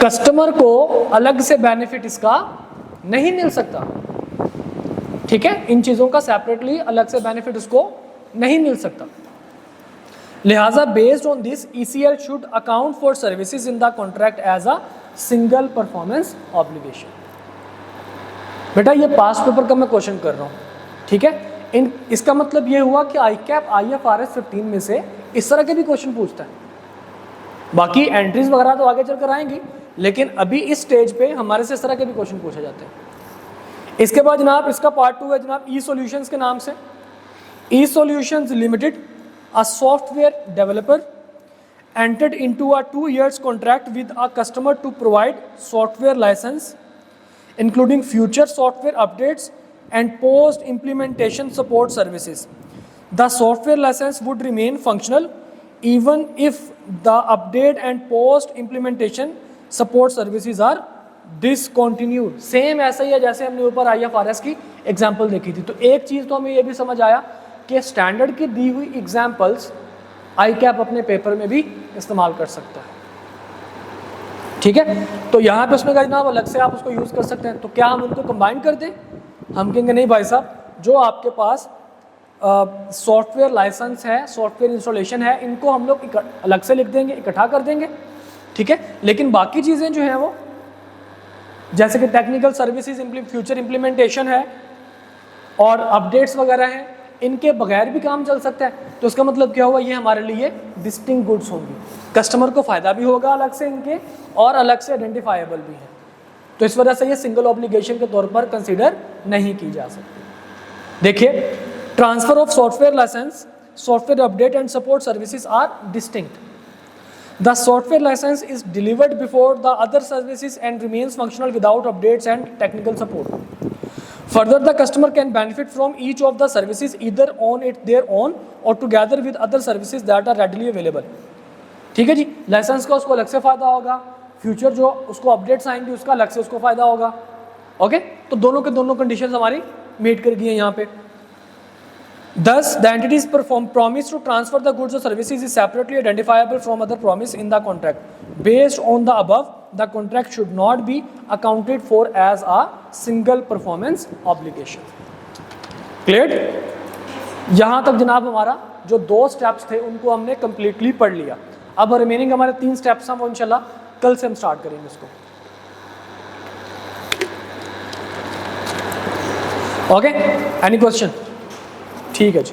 Customer को अलग से बेनिफिट इसका नहीं मिल सकता, ठीक है, इन चीज़ों का सेपरेटली अलग से बेनिफिट उसको नहीं मिल सकता। लिहाजा based on this ECL should account for services in the contract as a single performance obligation. बेटा ये पास्ट पेपर का मैं क्वेश्चन कर रहा हूँ, ठीक है। इसका मतलब ये हुआ कि ICAP IFRS 15 में से इस तरह के भी क्वेश्चन पूछता है। बाकी एंट्रीज वगैरह तो आगे चलकर आएंगी, लेकिन अभी इस स्टेज पे हमारे से इस तरह के भी क्वेश्चन पूछे जाते हैं। इसके बाद जनाब इसका पार्ट 2 है जनाब E-Solutions के नाम से। E-Solutions limited, a software developer, entered into a 2 years contract with a customer to provide software license including future software updates and post implementation support services. The software license would remain functional even if the update and post implementation support services are discontinued. Same ऐसा ही है जैसे हमने ऊपर IFRS की example देखी थी। तो एक चीज़ तो हमें ये भी समझ आया कि स्टैंडर्ड की दी हुई एग्जाम्पल्स ICAP अपने पेपर में भी इस्तेमाल कर सकता है, ठीक है। तो यहाँ पे उसने कहा जनाब अलग से आप उसको यूज़ कर सकते हैं। तो क्या हम उनको कंबाइन कर दें? हम कहेंगे नहीं भाई साहब, जो आपके पास सॉफ्टवेयर लाइसेंस है, सॉफ्टवेयर इंस्टॉलेशन है, इनको हम लोग अलग से लिख देंगे, इकट्ठा कर देंगे, ठीक है। लेकिन बाकी चीज़ें जो हैं वो जैसे कि टेक्निकल सर्विसेज, फ्यूचर इम्प्लीमेंटेशन है और अपडेट्स वगैरह हैं, इनके बगैर भी काम चल सकता है। तो इसका मतलब क्या हुआ, ये हमारे लिए डिस्टिंक्ट गुड्स होंगी, कस्टमर को फ़ायदा भी होगा अलग से इनके और अलग से आइडेंटिफाइबल भी है। तो इस वजह से ये सिंगल ऑब्लिगेशन के तौर पर कंसीडर नहीं की जा सकती। देखिए, transfer of software licence, software update and support services are distinct. The software license is delivered before the other services and remains functional without updates and technical support. Further, the customer can benefit from each of the services either on their own or together with other services that are readily available. ठीक है जी, licence का उसको अलग से फ़ायदा होगा, future जो उसको अपडेट्स आएंगे उसका अलग से उसको फ़ायदा होगा। ओके, तो दोनों के दोनों कंडीशंस हमारी मीट कर गई हैं यहाँ पे। Thus, the entity's promise to transfer the goods or services is separately identifiable from other promise in the contract. Based on the above, the contract should not be accounted for as a single performance obligation. Cleared? यहाँ तक जनाब हमारा जो 2 steps थे उनको हमने completely पढ़ लिया। अब रिमेनिंग हमारे 3 स्टेप्स हैं वो इंशाल्लाह कल से हम स्टार्ट करेंगे इसको। Okay, any question? ठीक है जी।